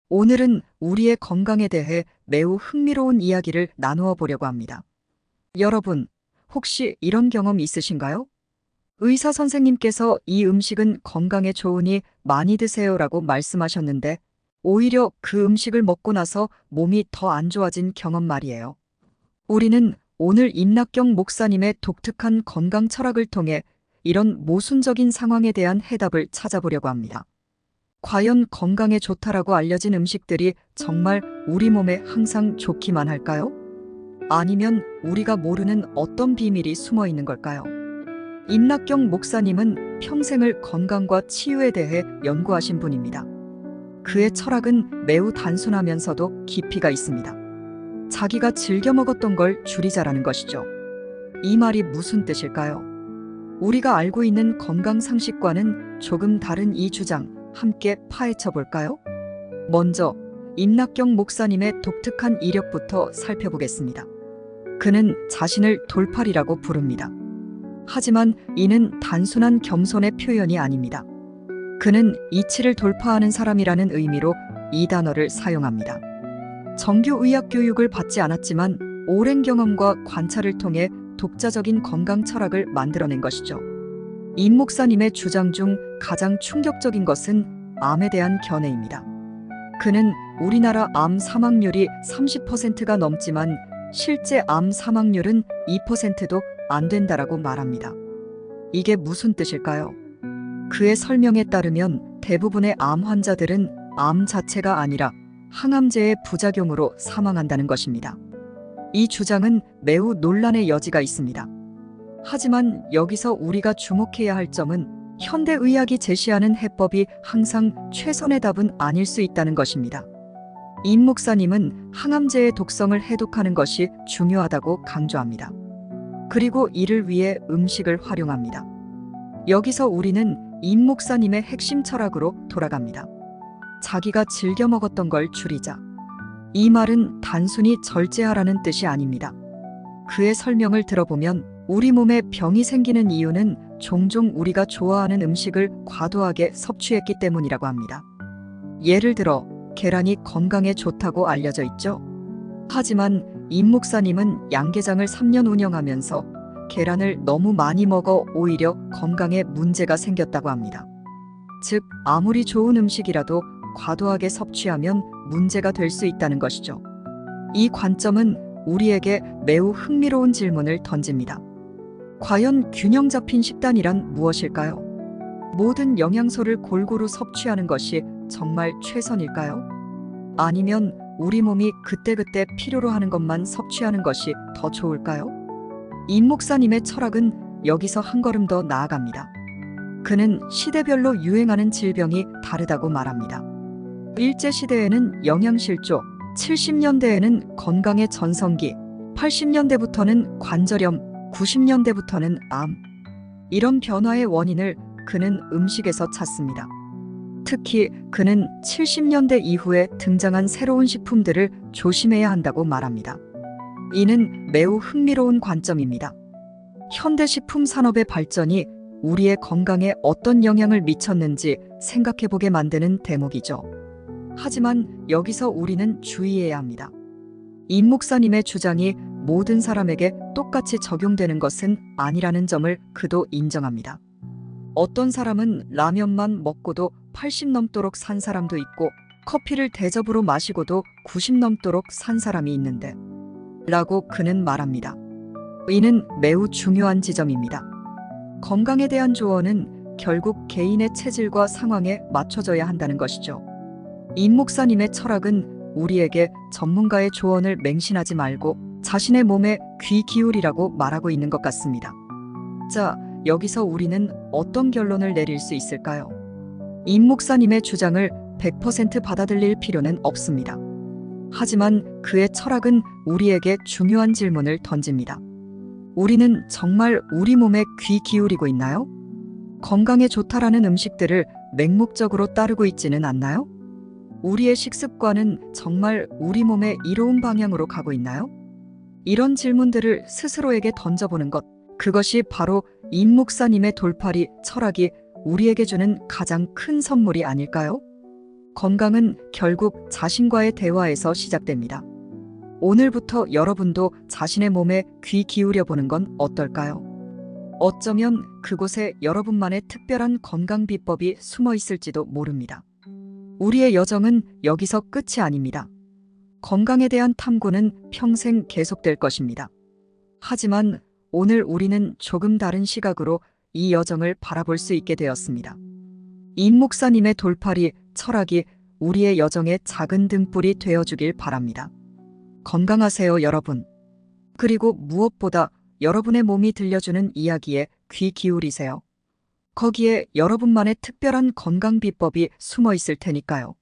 오늘은 우리의 건강에 대해 매우 흥미로운 이야기를 나누어 보려고 합니다. 여러분, 혹시 이런 경험 있으신가요? 의사 선생님께서 이 음식은 건강에 좋으니 많이 드세요라고 말씀하셨는데, 오히려 그 음식을 먹고 나서 몸이 더 안 좋아진 경험 말이에요. 우리는 오늘 임낙경 목사님의 독특한 건강 철학을 통해 이런 모순적인 상황에 대한 해답을 찾아보려고 합니다. 과연 건강에 좋다라고 알려진 음식들이 정말 우리 몸에 항상 좋기만 할까요? 아니면 우리가 모르는 어떤 비밀이 숨어 있는 걸까요? 임낙경 목사님은 평생을 건강과 치유에 대해 연구하신 분입니다. 그의 철학은 매우 단순하면서도 깊이가 있습니다. 자기가 즐겨 먹었던 걸 줄이자라는 것이죠. 이 말이 무슨 뜻일까요? 우리가 알고 있는 건강 상식과는 조금 다른 이 주장, 함께 파헤쳐 볼까요? 먼저 임낙경 목사님의 독특한 이력부터 살펴보겠습니다. 그는 자신을 돌팔이라고 부릅니다. 하지만 이는 단순한 겸손의 표현이 아닙니다. 그는 이치를 돌파하는 사람이라는 의미로 이 단어를 사용합니다. 정규 의학 교육을 받지 않았지만 오랜 경험과 관찰을 통해 독자적인 건강 철학을 만들어낸 것이죠. 임 목사님의 주장 중 가장 충격적인 것은 암에 대한 견해입니다. 그는 우리나라 암 사망률이 30%가 넘지만 실제 암 사망률은 2%도 안 된다라고 말합니다. 이게 무슨 뜻일까요? 그의 설명에 따르면 대부분의 암 환자들은 암 자체가 아니라 항암제의 부작용으로 사망한다는 것입니다. 이 주장은 매우 논란의 여지가 있습니다. 하지만 여기서 우리가 주목해야 할 점은 현대의학이 제시하는 해법이 항상 최선의 답은 아닐 수 있다는 것입니다. 임 목사님은 항암제의 독성을 해독하는 것이 중요하다고 강조합니다. 그리고 이를 위해 음식을 활용합니다. 여기서 우리는 임 목사님의 핵심 철학으로 돌아갑니다. 자기가 즐겨 먹었던 걸 줄이자. 이 말은 단순히 절제하라는 뜻이 아닙니다. 그의 설명을 들어보면 우리 몸에 병이 생기는 이유는 종종 우리가 좋아하는 음식을 과도하게 섭취했기 때문이라고 합니다. 예를 들어 계란이 건강에 좋다고 알려져 있죠. 하지만 임 목사님은 양계장을 3년 운영하면서 계란을 너무 많이 먹어 오히려 건강에 문제가 생겼다고 합니다. 즉, 아무리 좋은 음식이라도 과도하게 섭취하면 문제가 될 수 있다는 것이죠. 이 관점은 우리에게 매우 흥미로운 질문을 던집니다. 과연 균형 잡힌 식단이란 무엇일까요? 모든 영양소를 골고루 섭취하는 것이 정말 최선일까요? 아니면 우리 몸이 그때그때 필요로 하는 것만 섭취하는 것이 더 좋을까요? 임 목사님의 철학은 여기서 한 걸음 더 나아갑니다. 그는 시대별로 유행하는 질병이 다르다고 말합니다. 일제시대에는 영양실조, 70년대에는 건강의 전성기, 80년대부터는 관절염, 90년대부터는 암. 이런 변화의 원인을 그는 음식에서 찾습니다. 특히 그는 70년대 이후에 등장한 새로운 식품들을 조심해야 한다고 말합니다. 이는 매우 흥미로운 관점입니다. 현대 식품 산업의 발전이 우리의 건강에 어떤 영향을 미쳤는지 생각해보게 만드는 대목이죠. 하지만 여기서 우리는 주의해야 합니다. 임 목사님의 주장이 모든 사람에게 똑같이 적용되는 것은 아니라는 점을 그도 인정합니다. 어떤 사람은 라면만 먹고도 80 넘도록 산 사람도 있고 커피를 대접으로 마시고도 90 넘도록 산 사람이 있는데 라고 그는 말합니다. 이는 매우 중요한 지점입니다. 건강에 대한 조언은 결국 개인의 체질과 상황에 맞춰져야 한다는 것이죠. 임 목사님의 철학은 우리에게 전문가의 조언을 맹신하지 말고 자신의 몸에 귀 기울이라고 말하고 있는 것 같습니다. 자, 여기서 우리는 어떤 결론을 내릴 수 있을까요? 임 목사님의 주장을 100% 받아들일 필요는 없습니다. 하지만 그의 철학은 우리에게 중요한 질문을 던집니다. 우리는 정말 우리 몸에 귀 기울이고 있나요? 건강에 좋다라는 음식들을 맹목적으로 따르고 있지는 않나요? 우리의 식습관은 정말 우리 몸에 이로운 방향으로 가고 있나요? 이런 질문들을 스스로에게 던져보는 것, 그것이 바로 임 목사님의 돌팔이 철학이 우리에게 주는 가장 큰 선물이 아닐까요? 건강은 결국 자신과의 대화에서 시작됩니다. 오늘부터 여러분도 자신의 몸에 귀 기울여 보는 건 어떨까요? 어쩌면 그곳에 여러분만의 특별한 건강 비법이 숨어 있을지도 모릅니다. 우리의 여정은 여기서 끝이 아닙니다. 건강에 대한 탐구는 평생 계속될 것입니다. 하지만 오늘 우리는 조금 다른 시각으로 이 여정을 바라볼 수 있게 되었습니다. 임 목사님의 돌팔이, 철학이 우리의 여정의 작은 등불이 되어주길 바랍니다. 건강하세요, 여러분. 그리고 무엇보다 여러분의 몸이 들려주는 이야기에 귀 기울이세요. 거기에 여러분만의 특별한 건강 비법이 숨어 있을 테니까요.